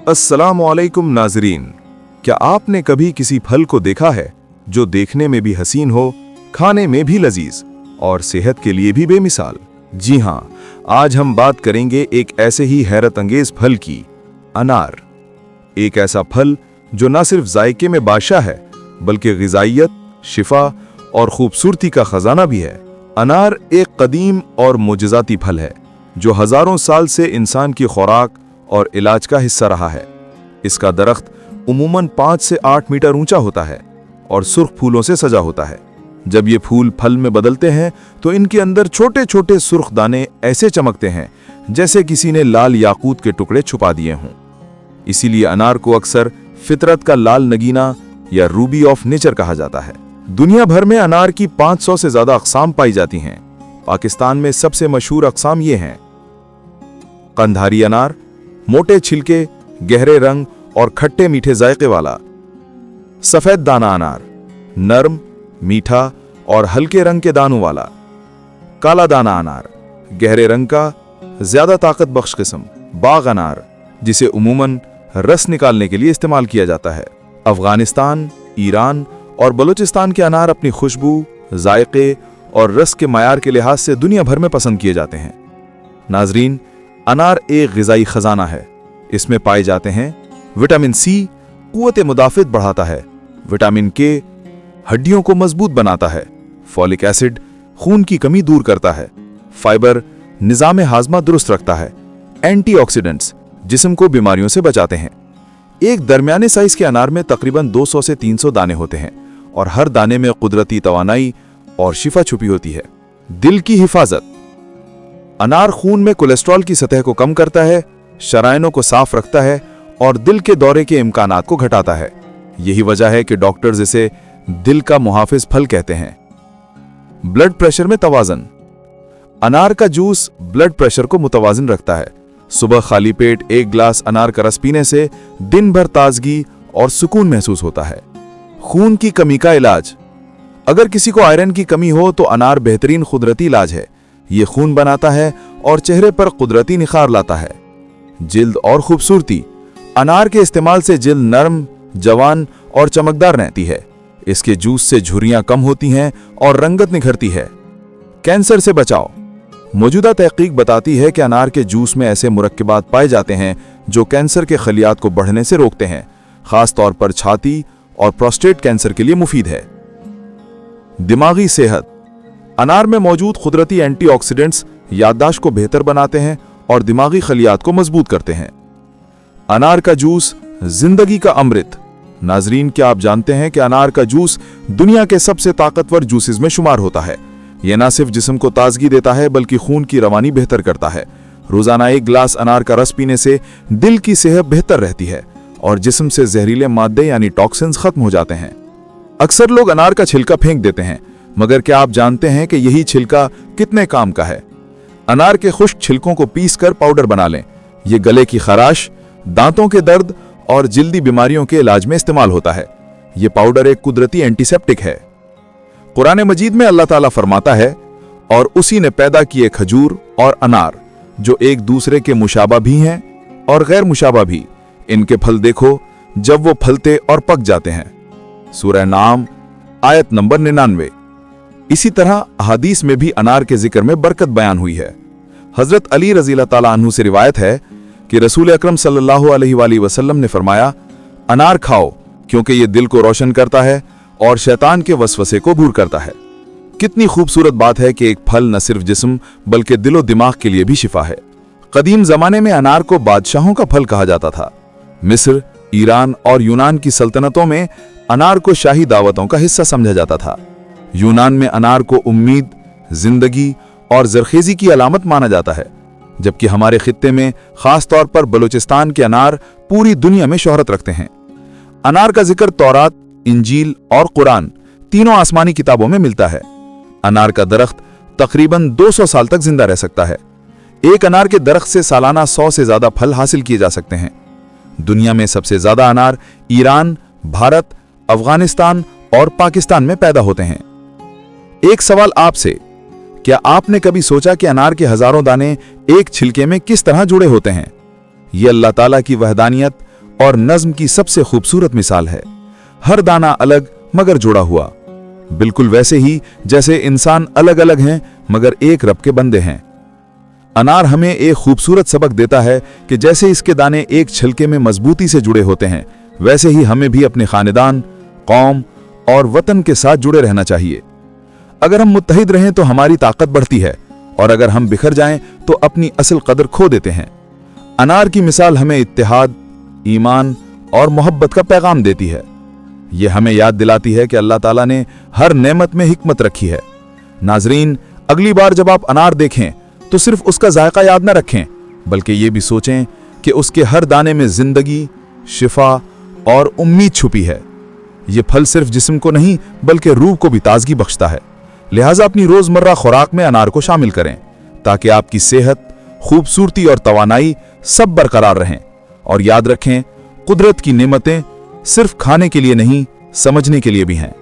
अस्सलामुअलैकुम नाज़रीन, क्या आपने कभी किसी फल को देखा है जो देखने में भी हसीन हो, खाने में भी लजीज और सेहत के लिए भी बेमिसाल? जी हाँ, आज हम बात करेंगे एक ऐसे ही हैरत अंगेज फल की, अनार। एक ऐसा फल जो न सिर्फ जायके में बादशाह है बल्कि ग़िज़ाइयत, शिफा और खूबसूरती का खजाना भी है। अनार एक कदीम और मोजज़ाती फल है जो हज़ारों साल से इंसान की खुराक और इलाज का हिस्सा रहा है। इसका दरख्त उमूमन 5 से 8 मीटर ऊंचा होता है और सुर्ख फूलों से सजा होता है। जब ये फूल फल में बदलते हैं तो इनके अंदर छोटे छोटे सुर्ख दाने ऐसे चमकते हैं जैसे किसी ने लाल याकूत के टुकड़े छुपा दिए हों। इसीलिए अनार को अक्सर फितरत का लाल नगीना या रूबी ऑफ नेचर कहा जाता है। दुनिया भर में अनार की 500 से ज्यादा अक़साम पाई जाती हैं। पाकिस्तान में सबसे मशहूर अक़साम ये हैं: कंधारी अनार, मोटे छिलके, गहरे रंग और खट्टे मीठे जायके वाला; सफेद दाना अनार, नरम, मीठा और हल्के रंग के दानों वाला; काला दाना अनार, गहरे रंग का, ज्यादा ताकत बख्श किस्म; बाग अनार, जिसे उमूमन रस निकालने के लिए इस्तेमाल किया जाता है। अफगानिस्तान, ईरान और बलूचिस्तान के अनार अपनी खुशबू, जायके और रस के मयार के लिहाज से दुनिया भर में पसंद किए जाते हैं। नाजरीन, अनार एक ग़िज़ाई खजाना है। इसमें पाए जाते हैं विटामिन सी, क़ुव्वत मुदाफ़ित बढ़ाता है; विटामिन के, हड्डियों को मजबूत बनाता है; फॉलिक एसिड, खून की कमी दूर करता है; फाइबर, निज़ाम हाज़मा दुरुस्त रखता है; एंटीऑक्सीडेंट्स, जिस्म को बीमारियों से बचाते हैं। एक दरमियाने साइज के अनार में तकरीबन 200 से 300 दाने होते हैं और हर दाने में कुदरती तवानाई और शिफा छुपी होती है। दिल की हिफाजत: अनार खून में कोलेस्ट्रॉल की सतह को कम करता है, शरायनों को साफ रखता है और दिल के दौरे के इम्कानात को घटाता है। यही वजह है कि डॉक्टर्स इसे दिल का मुहाफिज फल कहते हैं। ब्लड प्रेशर में तवाज़न: अनार का जूस ब्लड प्रेशर को मुतवाज़िन रखता है। सुबह खाली पेट 1 गिलास अनार का रस पीने से दिन भर ताजगी और सुकून महसूस होता है। खून की कमी का इलाज: अगर किसी को आयरन की कमी हो तो अनार बेहतरीन कुदरती इलाज है। ये खून बनाता है और चेहरे पर कुदरती निखार लाता है। जिल्द और खूबसूरती: अनार के इस्तेमाल से जिल्द नरम, जवान और चमकदार रहती है। इसके जूस से झुर्रियां कम होती हैं और रंगत निखरती है। कैंसर से बचाव: मौजूदा तहकीक बताती है कि अनार के जूस में ऐसे मुरक्किबात पाए जाते हैं जो कैंसर के खलियात को बढ़ने से रोकते हैं। खास तौर पर छाती और प्रोस्टेट कैंसर के लिए मुफीद है। दिमागी सेहत: अनार में मौजूद कुदरती एंटीऑक्सीडेंट्स याददाश्त को बेहतर बनाते हैं और दिमागी खलियात को मजबूत करते हैं। अनार का जूस जिंदगी का अमृत: नाजरीन, क्या आप जानते हैं कि अनार का जूस दुनिया के सबसे ताकतवर जूसेस में शुमार होता है। यह न सिर्फ जिस्म को ताजगी देता है बल्कि खून की रवानी बेहतर करता है। रोजाना 1 गिलास अनार का रस पीने से दिल की सेहत बेहतर रहती है और जिस्म से जहरीले मादे यानी टॉक्सिन्स खत्म हो जाते हैं। अक्सर लोग अनार का छिलका फेंक देते हैं, मगर क्या आप जानते हैं कि यही छिलका कितने काम का है? अनार के खुश्क छिलकों को पीसकर पाउडर बना लें। ये गले की खराश, दांतों के दर्द और जिल्दी बीमारियों के इलाज में इस्तेमाल होता है। ये पाउडर एक कुदरती एंटीसेप्टिक है। कुरान मजीद में अल्लाह ताला फरमाता है, और उसी ने पैदा किए खजूर और अनार जो एक दूसरे के मुशाबा भी हैं और गैर मुशाबा भी। इनके फल देखो जब वो फलते और पक जाते हैं। सूरह नाम आयत नंबर 99। इसी तरह हदीस में भी अनार के जिक्र में बरकत बयान हुई है। हजरत अली रज़ी ताला अन्हु से रिवायत है कि रसूल अकरम सल्लल्लाहु अलैहि वसल्लम ने फरमाया, अनार खाओ क्योंकि ये दिल को रोशन करता है और शैतान के वसवसे को दूर करता है। कितनी खूबसूरत बात है कि एक फल न सिर्फ जिस्म बल्कि दिलो दिमाग के लिए भी शिफा है। कदीम जमाने में अनार को बादशाहों का फल कहा जाता था। मिस्र, ईरान और यूनान की सल्तनतों में अनार को शाही दावतों का हिस्सा समझा जाता था। यूनान में अनार को उम्मीद, जिंदगी और जरखेजी की अलामत माना जाता है, जबकि हमारे खित्ते में खास तौर पर बलूचिस्तान के अनार पूरी दुनिया में शोहरत रखते हैं। अनार का जिक्र तौरात, इंजील और कुरान तीनों आसमानी किताबों में मिलता है। अनार का दरख्त तकरीबन 200 साल तक जिंदा रह सकता है। एक अनार के दरख्त से सालाना 100 से ज्यादा फल हासिल किए जा सकते हैं। दुनिया में सबसे ज्यादा अनार ईरान, भारत, अफगानिस्तान और पाकिस्तान में पैदा होते हैं। एक सवाल आपसे, क्या आपने कभी सोचा कि अनार के हजारों दाने एक छिलके में किस तरह जुड़े होते हैं? ये अल्लाह ताला की वहदानियत और नज्म की सबसे खूबसूरत मिसाल है। हर दाना अलग मगर जुड़ा हुआ, बिल्कुल वैसे ही जैसे इंसान अलग अलग हैं मगर एक रब के बंदे हैं। अनार हमें एक खूबसूरत सबक देता है कि जैसे इसके दाने एक छिलके में मजबूती से जुड़े होते हैं, वैसे ही हमें भी अपने खानदान, कौम और वतन के साथ जुड़े रहना चाहिए। अगर हम मुत्तहिद रहें तो हमारी ताकत बढ़ती है, और अगर हम बिखर जाएं तो अपनी असल कदर खो देते हैं। अनार की मिसाल हमें इत्तेहाद, ईमान और मोहब्बत का पैगाम देती है। यह हमें याद दिलाती है कि अल्लाह ताला ने हर नेमत में हिकमत रखी है। नाजरीन, अगली बार जब आप अनार देखें तो सिर्फ उसका जायका याद न रखें, बल्कि ये भी सोचें कि उसके हर दाने में जिंदगी, शिफा और उम्मीद छुपी है। ये फल सिर्फ जिस्म को नहीं बल्कि रूह को भी ताजगी बख्शता है। लिहाजा अपनी रोजमर्रा खुराक में अनार को शामिल करें ताकि आपकी सेहत, खूबसूरती और तवानाई सब बरकरार रहें। और याद रखें, कुदरत की नेमतें सिर्फ खाने के लिए नहीं, समझने के लिए भी हैं।